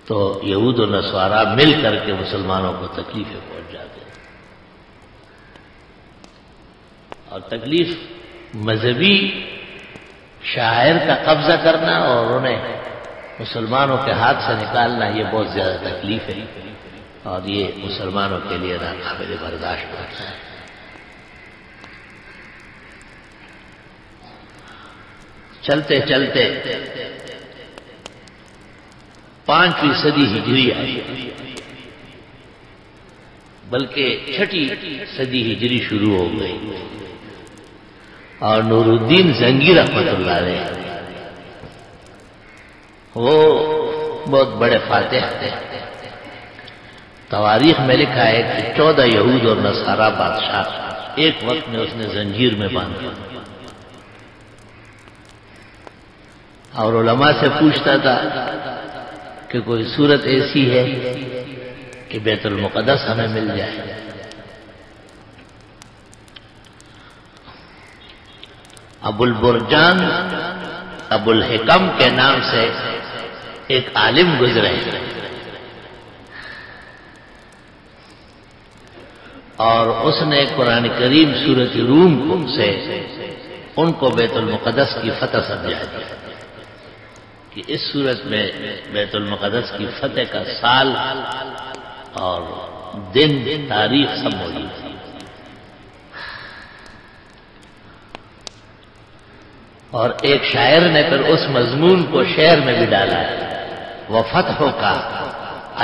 تو یہود و نصارا مل کر کے مسلمانوں کو تکلیفیں پہنچ جاتے ہیں. اور تکلیف مذہبی شاعر کا قبضہ کرنا اور انہیں مسلمانوں کے ہاتھ سے نکالنا یہ بہت زیادہ تکلیف ہے، اور یہ مسلمانوں کے لیے ناقابل برداشت ہوتا ہے. چلتے چلتے 5ویں صدی ہجری آئی، بلکہ 6ٹھی صدی ہجری شروع ہو گئی، اور نور الدین زنگی رحمت اللہ علیہ وہ بہت بڑے فاتح تھے. تواریخ میں لکھا ہے کہ 14 یہود اور نصارا بادشاہ ایک وقت میں اس نے زنجیر میں باندھ دیا، اور علماء سے پوچھتا تھا کہ کوئی صورت ایسی ہے کہ بیت المقدس ہمیں مل جائے. ابو البرجان ابو الحکم کے نام سے ایک عالم گزرے، اور اس نے قرآن کریم سورۃ روم سے ان کو بیت المقدس کی فتح سمجھا دیا کہ اس صورت میں بیت المقدس کی فتح کا سال اور دن تاریخ سب موجود تھی. اور ایک شاعر نے پھر اس مضمون کو شعر میں بھی ڈالا ہے، وَفَتْحُ کا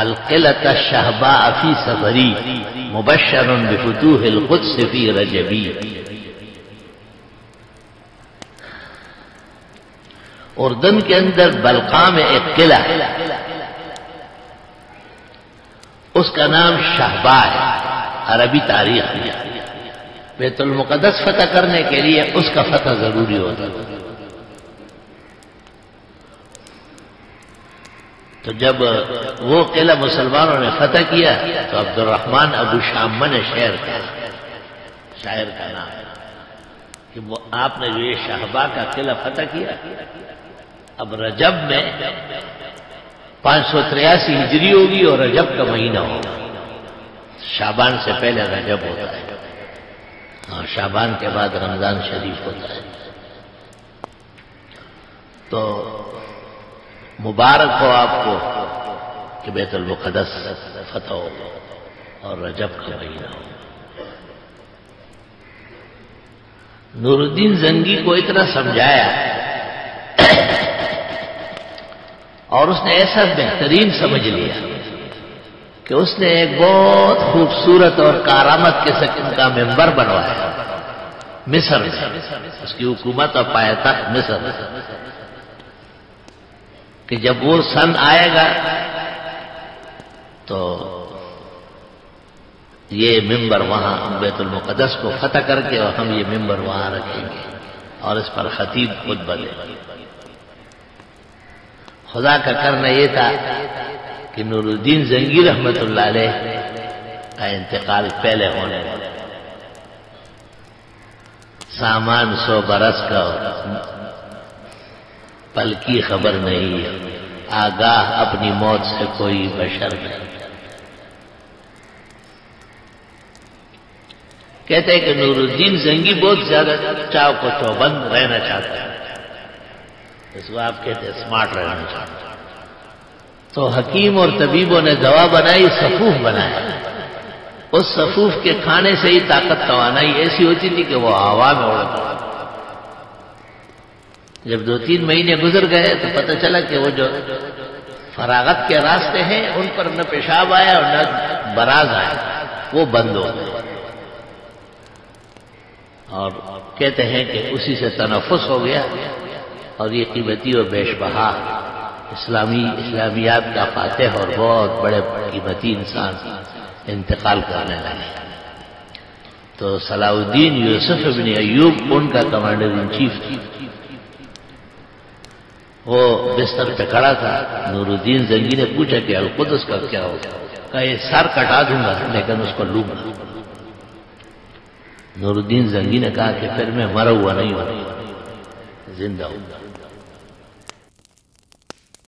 القلة الشہباء فی صبری مبشر بفتوح القدس فی رجبی. اردن کے اندر بلقاء میں ایک قلعہ ہے، اس کا نام شہباء ہے. عربی تاریخ میں بیت المقدس فتح کرنے کے لیے اس کا فتح ضروری ہوتا ہے. تو جب وہ قلعہ مسلمانوں نے فتح کیا تو عبد الرحمن ابو شامہ شعر کا نام ہے کہ آپ نے جو یہ شہباء کا قلعہ فتح کیا، اب رجب میں 583 ہجری ہوگی اور رجب کا مہینہ ہوگا. شعبان سے پہلے رجب ہوتا ہے، اور شعبان کے بعد رمضان شریف ہوتا ہے. تو مبارک ہو آپ کو کہ بیت المقدس فتح ہو اور رجب کا مہینہ ہو. نور الدین زنگی کو اتنا سمجھایا اور اس نے ایسا بہترین سمجھ لیا کہ اس نے ایک بہت خوبصورت اور کارآمد قسم کا ممبر بنوایا مصر میں. اس کی حکومت اور پایتخت مصر، کہ جب وہ سن آئے گا تو یہ ممبر وہاں بیت المقدس کو فتح کر کے اور ہم یہ ممبر وہاں رکھیں گے اور اس پر خطیب خود بنے. خدا کا کرنا یہ تھا کہ نور الدین زنگی رحمت اللہ علیہ کا انتقال پہلے ہونے والا. سامان 100 برس کا پل کی خبر نہیں، آگاہ اپنی موت سے کوئی بشر نہیں. کہتے ہیں کہ نور الدین زنگی بہت زیادہ چاو کو چوبند رہنا چاہتا ہے، اس کو آپ کہتے ہیں اسمارٹ رہنا چاہتا ہے. تو حکیم اور طبیبوں نے دوا بنائی، سفوف بنایا. اس سفوف کے کھانے سے ہی طاقت توانائی ایسی ہوتی تھی کہ وہ ہوا میں اڑتا. جب 2-3 مہینے گزر گئے تو پتہ چلا کہ وہ جو فراغت کے راستے ہیں ان پر نہ پیشاب آیا اور نہ براز آیا، وہ بند ہو گئے. اور کہتے ہیں کہ اسی سے تنفس ہو گیا، اور یہ قیمتی اور بیش بہا اسلامیات کا فاتح اور بہت بڑے قیمتی انسان انتقال کرنے لگے. تو صلاح الدین یوسف ابن ایوب ان کا کمانڈر ان چیف تھی. وہ بستر پہ کھڑا تھا. نور الدین زنگی نے پوچھا کہ القدس کا کیا ہوگا؟ کہا یہ سر کٹا دوں گا لیکن اس کو لوں گا. نور الدین زنگی نے کہا کہ پھر میں مرا ہوا نہیں ہوں، زندہ ہوں گا.